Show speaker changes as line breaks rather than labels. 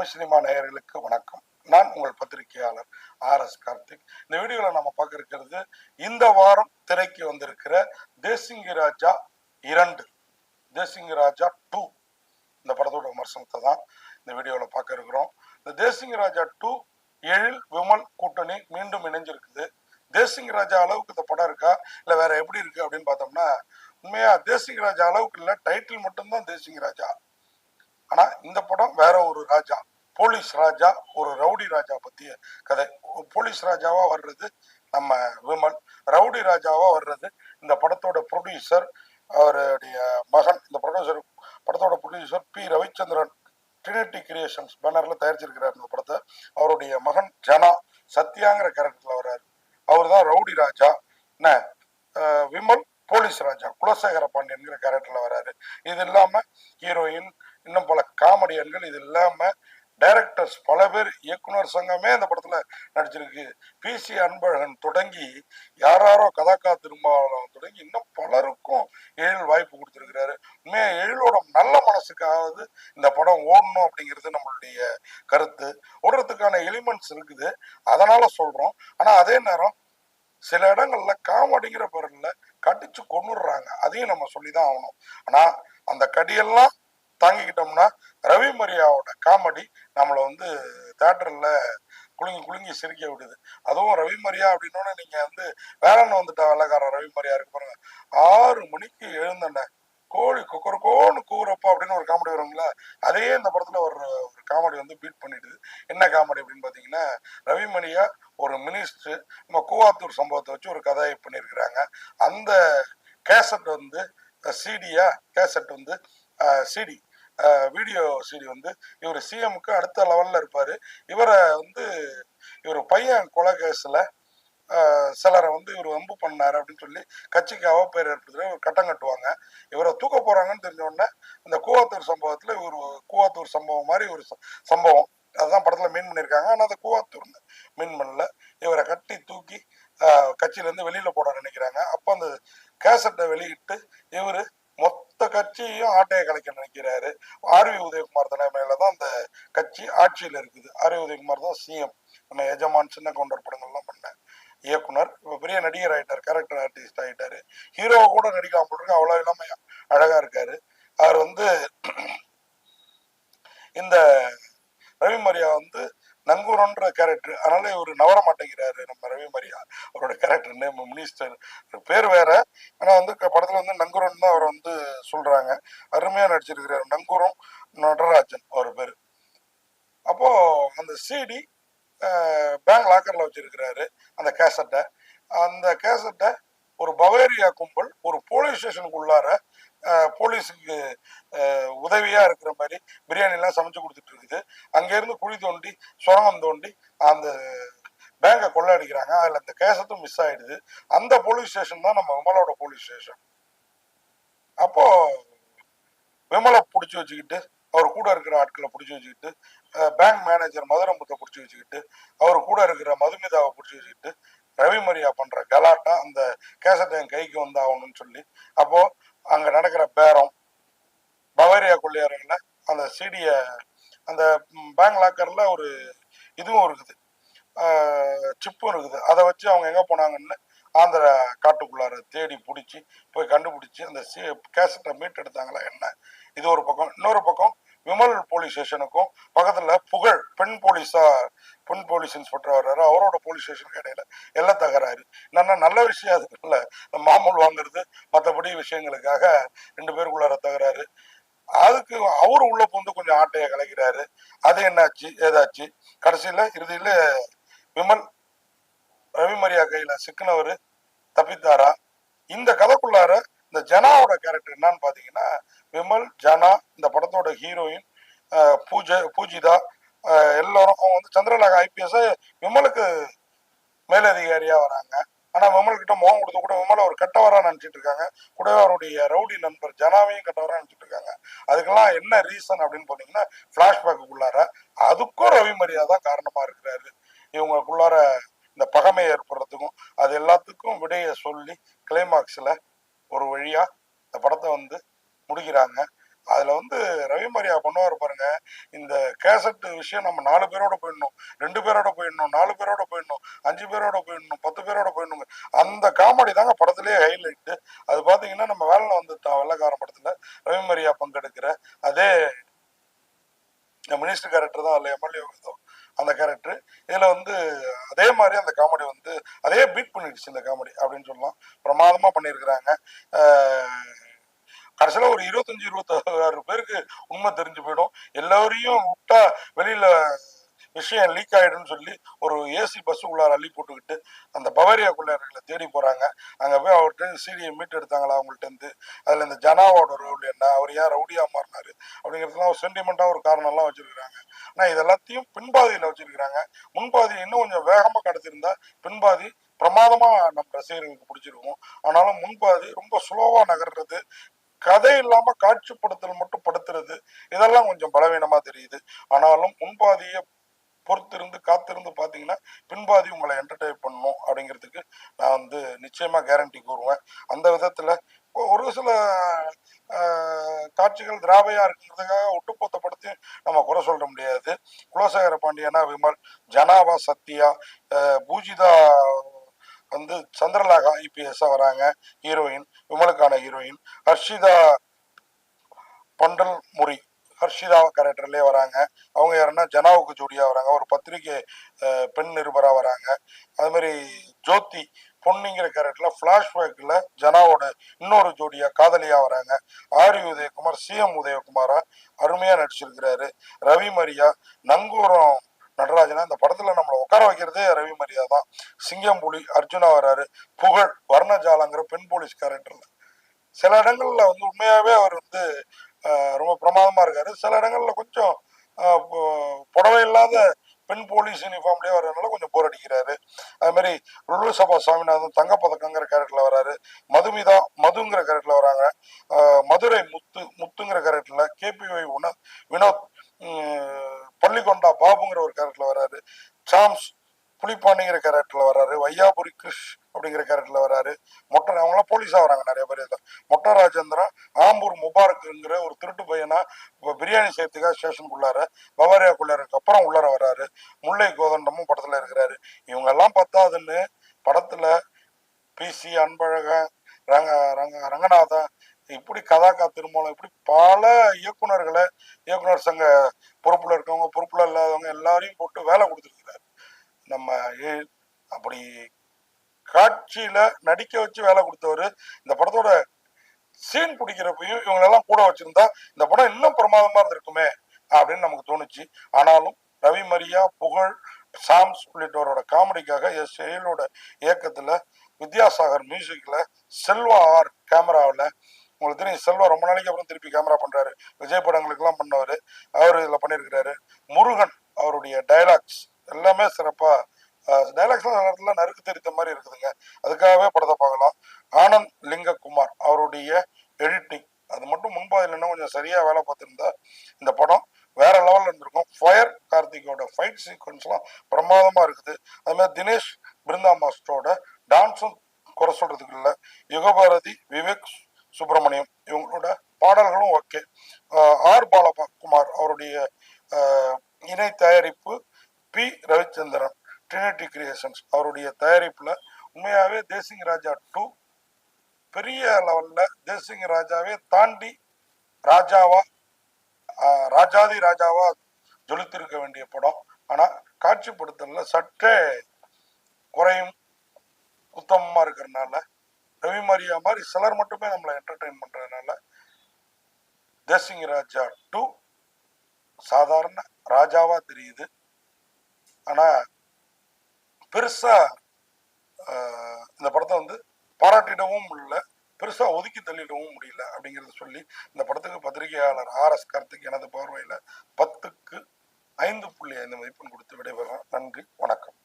Tamil cinema நேயர்களுக்கு வணக்கம். நான் உங்கள் பத்திரிகையாளர் RS கார்த்திக். இந்த வீடியோவில் நம்ம பார்க்க இருக்கிறது இந்த வாரம் திரைக்கு வந்திருக்கிற தேசிங்கி ராஜா 2, தேசிங்கி ராஜா 2 இந்த படத்தோட விமர்சனத்தை தான் இந்த வீடியோவில் பார்க்க இருக்கிறோம். இந்த தேசிங்கி ராஜா 2 எழில் விமல் கூட்டணி மீண்டும் இணைஞ்சிருக்குது. தேசிங்கி ராஜா அளவுக்கு இந்த படம் இருக்கா இல்லை வேற எப்படி இருக்கு அப்படின்னு பார்த்தோம்னா, உண்மையா தேசிங்கி ராஜா அளவுக்கு இல்லை, டைட்டில் மட்டும்தான் தேசிங்கி ராஜா. ஆனா இந்த படம் வேற ஒரு ராஜா, போலீஸ் ராஜா, ஒரு ரவுடி ராஜா பத்திய கதை. போலீஸ் ராஜாவா வர்றது நம்ம விமல், ரவுடி ராஜாவா வர்றது இந்த படத்தோட ப்ரொடியூசர், அவருடைய மகன். இந்த படத்தோட producer P Ravichandran, Trinity creations பேனர்ல தயாரிச்சிருக்கிறார் இந்த படத்தை. அவருடைய மகன் ஜனா சத்யாங்கிற கேரக்டர்ல வர்றாரு. அவர் தான் ரவுடி ராஜா. என்ன, விமல் போலீஸ் ராஜா குலசேகர பாண்டியன்கிற கேரக்டர்ல வராரு. இது இல்லாம ஹீரோயின், இன்னும் பல காமெடியன்கள், இது இல்லாம டைரக்டர்ஸ் பல பேர், இயக்குனர் சங்கமே அந்த படத்துல நடிச்சிருக்கு. PC அன்பழகன் தொடங்கி யாரோ கதாக்கா திருமாவளவன் தொடங்கி இன்னும் பலருக்கும் எழில் வாய்ப்பு கொடுத்திருக்கிறாரு. உண்மையா எழிலோட நல்ல மனசுக்காவது இந்த படம் ஓடணும் அப்படிங்கிறது நம்மளுடைய கருத்து. ஓடுறதுக்கான எலிமெண்ட்ஸ் இருக்குது, அதனால சொல்றோம். ஆனா அதே நேரம் சில இடங்கள்ல காமெடிங்கிற பொருள்ல கடிச்சு கொண்டுடுறாங்க, அதையும் நம்ம சொல்லிதான் ஆகணும். ஆனா அந்த கடியெல்லாம் தாங்கிக்கிட்டோம்னா ரவி மரியாவோட காமெடி நம்மளை வந்து தியேட்டர்ல குலுங்கி குலுங்கி சிரிக்க விடுது. அதுவும் ரவி மரியா அப்படின்னோட நீங்க வந்து வேலைன்னு வந்துட்டா வெள்ளக்காரன் ரவி மரியா இருக்கு பாருங்க. 6 மணிக்கு எழுந்தன கோழி கொக்கரக்கோன்னு கூறப்போ அப்படின்னு ஒரு காமெடி வருங்களா, அதையே இந்த படத்துல ஒரு காமெடி வந்து பீட் பண்ணிடுது. என்ன காமெடி அப்படின்னு பாத்தீங்கன்னா, ரவி மரியா ஒரு மினிஸ்டர், நம்ம கூவாத்தூர் சம்பவத்தை வச்சு ஒரு கதையை பண்ணியிருக்கிறாங்க. அந்த கேசட் வந்து சிடியா, கேசட் வந்து சிடி, வீடியோ சிடி வந்து இவர் சிஎம்க்கு அடுத்த லெவல்ல இருப்பாரு. இவரை வந்து இவர் பையன் கொலை கேஸ்ல சிலரை வந்து இவர் வம்பு பண்ணாரு அப்படின்னு சொல்லி கட்சிக்கு அவப்பேர் ஏற்படுத்துற ஒரு கட்டம் கட்டுவாங்க. இவரை தூக்க போறாங்கன்னு தெரிஞ்ச உடனே இந்த கூவாத்தூர் சம்பவத்துல இவர் கூவாத்தூர் சம்பவம் மாதிரி ஒரு சம்பவம் அதுதான் படத்துல மீன் பண்ணியிருக்காங்க. ஆனா அதை கூவாத்தூர் மீன் பண்ணல. இவரை கட்டி தூக்கி கட்சியில இருந்து வெளியில போட நினைக்கிறாங்க. அப்ப அந்த கேசட்டை வெளியிட்டு இவரு மொத்த கட்சியையும் ஆட்டையை கலைக்க நினைக்கிறாரு. RV உதயகுமார் தலைமையில தான் அந்த கட்சி ஆட்சியில இருக்குது. RV உதயகுமார் தான் சிஎம். நம்ம எஜமான், சின்ன கவுண்டர் படங்கள்லாம் பண்ண இயக்குனர். இப்ப பெரிய நடிகர் ஆயிட்டார், கேரக்டர் ஆர்டிஸ்ட் ஆயிட்டாரு. ஹீரோவை கூட நடிக்காம போட்டிருக்கு, அவ்வளவு இல்லாம அழகா இருக்காரு. அவர் வந்து இந்த ரவி மரியா வந்து நங்கூரன்ற கேரக்டர், அதனால இவர் நவர மாட்டேங்கிறாரு. நம்ம ரவி மரியா அவரோட கேரக்டர் நேம் மினிஸ்டர் பேர் வேற, ஆனா வந்து படத்துல வந்து நங்கூரன் தான் அவர் வந்து சொல்றாங்க. அருமையா நடிச்சிருக்கிறாரு. நங்கூரம் நடராஜன் அவர் பேரு. அப்போ அந்த சிடி பேங்க் லாக்கர்ல வச்சிருக்கிறாரு அந்த கேசட்டை. அந்த கேசட்டை ஒரு பவேரியா கும்பல் ஒரு போலீஸ் ஸ்டேஷனுக்குள்ளார போலீஸுக்கு உதவியா இருக்கிற மாதிரி பிரியாணி எல்லாம் சமைச்சு கொடுத்துட்டு இருக்குது. அங்கிருந்து குழி தோண்டி சுரங்கம் தோண்டி அந்த பேங்கை கொள்ளையடிக்கிறாங்க. அதுல அந்த கேசட்டும் மிஸ் ஆயிடுது. அந்த போலீஸ் ஸ்டேஷன் தான் நம்ம விமலோட போலீஸ் ஸ்டேஷன். அப்போ விமலை பிடிச்சி வச்சுக்கிட்டு, அவர் கூட இருக்கிற ஆட்களை பிடிச்சி வச்சுக்கிட்டு, பேங்க் மேனேஜர் மதுரமுத்தை பிடிச்சி வச்சுக்கிட்டு, அவர் கூட இருக்கிற மதுமிதாவை பிடிச்சி வச்சுக்கிட்டு ரவி மரியா பண்ற கலாட்டா அந்த கேசட்டை என் கைக்கு வந்து ஆகணும்னு சொல்லி. அப்போ அங்க நடக்கிற பேரம், பவேரியா கொள்ளையறையில அந்த சிடிய அந்த பேங்க் லாக்கர்ல ஒரு இதுவும் இருக்குது, சிப்பும் இருக்குது. அதை வச்சு அவங்க எங்க போனாங்கன்னு ஆந்திர காட்டுக்குள்ளார தேடி பிடிச்சி போய் கண்டுபிடிச்சி அந்த கேசட்டை மீட் எடுத்தாங்களா என்ன. இது ஒரு பக்கம். இன்னொரு பக்கம் விமல் போலீஸ் ஸ்டேஷனுக்கும் பக்கத்துல புகழ் பெண் போலீஸ் இன்ஸ்பெக்டர் வர்றாரு. அவரோட போலீஸ் ஸ்டேஷனுக்கு இடையில எல்லாம் தகராறு. என்னன்னா நல்ல விஷயம் அது இல்ல, மாமூல் வாங்குறது மற்றபடி விஷயங்களுக்காக 2 பேருக்குள்ளார தகராறு. அதுக்கு அவரு உள்ள வந்து கொஞ்சம் ஆட்டையை கலைக்கிறாரு. அது என்னாச்சு ஏதாச்சு, கடைசியில இறுதியில விமல் ரவி மரியா கையில சிக்கினவரு தப்பித்தாரா. இந்த கதைக்குள்ளார இந்த ஜனாவோட கேரக்டர் என்னன்னு பாத்தீங்கன்னா, விமல், ஜனா, இந்த படத்தோட ஹீரோயின் பூஜிதா, எல்லாரும் அவங்க வந்து சந்திரலேகா IPS விமலுக்கு மேலதிகாரியா வராங்க. ஆனா விமல் கிட்ட முகம் கொடுத்து கூட விமலை ஒரு கெட்டவரா நினைச்சிட்டு இருக்காங்க. கூடவே அவருடைய ரவுடி நண்பர் ஜனாவையும் கெட்டவரா நினைச்சிட்டு இருக்காங்க. அதுக்கெல்லாம் என்ன ரீசன் அப்படின்னு போனீங்கன்னா, பிளாஷ்பேக்குள்ளார அதுக்கும் ரவி மரியா தான் காரணமா இருக்கிறாரு. இவங்களுக்குள்ளார இந்த பகைமை ஏற்படுறதுக்கும் அது எல்லாத்துக்கும் விடைய சொல்லி கிளைமாக்ஸ்ல ஒரு வழியா இந்த படத்தை வந்து முடிக்கிறாங்க. அதுல வந்து ரவி மரியா பண்ணுவார் பாருங்க, இந்த கேசட் விஷயம் நம்ம 4 பேரோட போயிடணும், 2 பேரோட போயிடணும், 4 பேரோட போயிடணும், 5 பேரோட போயிடணும், 10 பேரோட போயிடணும். அந்த காமெடி தாங்க படத்திலேயே ஹைலைட். அது பாத்தீங்கன்னா நம்ம வேலை வந்து வெள்ளக்காரன் படத்துல ரவி மரியா பங்கெடுக்கிற அதே மினிஸ்டர் கேரக்டர் தான், அதுல எம்எல்ஏ அந்த கேரக்டர். இதுல வந்து அதே மாதிரி அந்த காமெடி வந்து அதே பீட் பண்ணிடுச்சு இந்த காமெடி அப்படின்னு சொல்லலாம். பிரமாதமா பண்ணியிருக்கிறாங்க. கடைசியில ஒரு 25-26 பேருக்கு உண்மை தெரிஞ்சு போயிடும். எல்லாரையும் விட்டா வெளியில விஷயம் லீக் ஆயிடும்னு சொல்லி ஒரு ஏசி பஸ் உள்ளார அள்ளி போட்டுக்கிட்டு அந்த பவாரியா கொள்ளையர்களை தேடி போறாங்க. அங்க போய் அவர்கிட்ட சிடியை மீட் எடுத்தாங்களா அவங்கள்ட்ட இருந்து, அதுல இந்த ஜனாவோட ரோல் என்ன, அவர் ஏன் ரவுடியா மாறினாரு அப்படிங்கிறதுலாம் ஒரு சென்டிமெண்டா ஒரு காரணம் எல்லாம் வச்சிருக்காங்க. ஆனா இது எல்லாத்தையும் பின்பாதியில வச்சிருக்கிறாங்க. முன்பாதி இன்னும் கொஞ்சம் வேகமா கடத்திருந்தா பின்பாதி பிரமாதமா நம்ம ரசிகர்களுக்கு பிடிச்சிருக்கும். ஆனாலும் முன்பாதி ரொம்ப ஸ்லோவா நகர்றது, கதை இல்லாம காட்சிப்படுத்தல் மட்டும் படுத்துறது, இதெல்லாம் கொஞ்சம் பலவீனமா தெரியுது. ஆனாலும் முன்பாதியை பொறுத்திருந்து காத்திருந்து பாத்தீங்கன்னா பின்பாதி உங்களை என்டர்டைன் பண்ணணும் அப்படிங்கிறதுக்கு நான் வந்து நிச்சயமா கேரண்டி கூறுவேன். அந்த விதத்துல ஒரு சில காட்சிகள் திராவையா இருக்கிறதுக்காக ஒட்டுமொத்தப்படுத்தி நம்ம குறை சொல்ல முடியாது. குலசேகர பாண்டியனா விமல், ஜனாவா சத்யா, பூஜிதா வந்து சந்திரலேகா ஐபிஎஸ் வராங்க ஹீரோயின், விமலுக்கான ஹீரோயின். ஹர்ஷிதா பண்டல் முரி ஹர்ஷிதா கேரக்டர்லயே வராங்க. அவங்க யாருன்னா ஜனாவுக்கு ஜோடியா வராங்க, ஒரு பத்திரிகை பெண் நிருபரா வராங்க. அது மாதிரி ஜோதி பொன்னிங்கிற கேரக்டர்ல பிளாஷ்பேக்ல ஜனாவோட இன்னொரு ஜோடியா காதலியா வராங்க. ஆரி உதயகுமார் சிஎம் உதயகுமாரா அருமையா நடிச்சிருக்கிறாரு. ரவி மரியா நங்கூரம் நடராஜனா இந்த படத்துல நம்மளை உட்கார வைக்கிறதே ரவி மரியா தான். சிங்கம் புலி அர்ஜுனா வராரு. புகழ் வர்ணஜாலங்கிற பெண் போலீஸ் கேரக்டர்ல சில இடங்கள்ல வந்து உண்மையாவே அவர் வந்து ரொம்ப பிரமாதமா இருக்காரு. சில இடங்கள்ல கொஞ்சம் புடவை இல்லாத பெண் போலீஸ் யூனிஃபார்ம்லயே வர்றதுனால கொஞ்சம் போர் அடிக்கிறாரு. அது மாதிரி ருல்லு சபா சாமிநாதன் தங்கப்பதக்கங்கிற கேரக்டர்ல வராரு. மதுமிதா மதுங்கிற கேரக்டர்ல வராங்க. மதுரை முத்துங்கிற கேரக்டர்ல கேபிஒய் வினோத் பள்ளிக்கொண்டா பாபுங்கிற ஒரு கேரக்டர்ல வராரு. சாம்ஸ் புலிப்பாண்டிங்கிற கேரக்டர்ல வராரு. வையாபுரி கிருஷ் அப்படிங்கிற கேரக்டர்ல வராரு. அவங்களாம் போலீஸா வராங்க நிறைய பேர். மொட்டை ராஜேந்திரன் ஆம்பூர் முபாரக்குங்கிற ஒரு திருட்டு பையனா பிரியாணி செய்யறதுக்காக ஸ்டேஷனுக்குள்ளார பவாரியாக்குள்ளாருக்கு அப்புறம் உள்ளார வராரு. முல்லை கோதண்டமும் படத்துல இருக்கிறாரு. இவங்க எல்லாம் பத்தாதுன்னு படத்துல பிசி அன்பழகன், ரங்கநாதன், இப்படி கதாக்கா திருமூலம், இப்படி பல இயக்குனர்களை இயக்குனர் சங்க பொறுப்புல இருக்கவங்க பொறுப்புல இல்லாதவங்க எல்லாரையும் போட்டு வேலை கொடுத்துருக்கிறாரு. நம்ம அப்படி காட்சியில நடிக்க வச்சு வேலை கொடுத்தவரு. இந்த படத்தோட சீன் பிடிக்கிறப்பையும் இவங்களெல்லாம் கூட வச்சிருந்தா இந்த படம் இன்னும் பிரமாதமா இருந்திருக்குமே அப்படின்னு நமக்கு தோணுச்சு. ஆனாலும் ரவி மரியா, புகழ், சாம்ஸ் உள்ளிட்டவரோட காமெடிக்காக எஸ் எயிலோட இயக்கத்துல, வித்யாசாகர் மியூசிக்ல, செல்வா ஆர் கேமராவில், உங்களுக்கு தெரியும் செல்வா ரொம்ப நாளைக்கு அப்புறம் திருப்பி கேமரா பண்றாரு. விஜய் படங்களுக்கு எல்லாம் பண்ணவர், அவர் இதுல பண்ணியிருக்கிறாரு. முருகன் அவருடைய டைலாக்ஸ் எல்லாமே சிறப்பா, டைலாக்ஸ்லாம் நேரத்துல நறுக்கு தெரித்த மாதிரி இருக்குதுங்க. அதுக்காகவே படத்தை பார்க்கலாம். ஆனந்த் லிங்ககுமார் அவருடைய எடிட்டிங் அது மட்டும் முன்பாதில் இன்னும் கொஞ்சம் சரியா வேலை பார்த்துருந்தா இந்த படம் வேற லெவல்ல இருந்திருக்கும். ஃபயர் கார்த்திகோட ஃபைட் சீக்வன்ஸ்லாம் பிரமாதமா இருக்குது. அது மாதிரி தினேஷ் பிருந்தா மாஸ்டரோட டான்ஸும் குறை சொல்றதுக்கு இல்லை. யுகபாரதி, விவேக் சுப்பிரமணியம் இவங்களோட பாடல்களும் ஓகே. ஆர் பாலகுமார் அவருடைய இணை தயாரிப்பு, பி ரவிச்சந்திரன் ட்ரினிட்டி கிரியேஷன்ஸ் அவருடைய தயாரிப்புல உண்மையாவே தேசிங் ராஜா 2 பெரிய லெவல்ல தேசிங் ராஜாவே தாண்டி ராஜாவா ராஜாதி ராஜாவா ஜொலித்திருக்க வேண்டிய படம். ஆனா காட்சிப்படுத்தல சற்றே குறையும் உத்தமமா இருக்கிறதுனால, ரவி மரியா மாதிரி சிலர் மட்டுமே நம்மளை என்டர்டைன் பண்றதுனால தேசிங் ராஜா 2 சாதாரண ராஜாவா தெரியுது. ஆனா பெருசா இந்த படத்தை வந்து பாராட்டிடவும் முடியல, பெருசா ஒதுக்கி தள்ளிடவும் முடியல அப்படிங்கறத சொல்லி இந்த படத்துக்கு பத்திரிகையாளர் RS கார்த்திக் எனது பார்வையில 10க்கு 5.5 மதிப்பெண் கொடுத்து விடைபெறேன். நன்றி, வணக்கம்.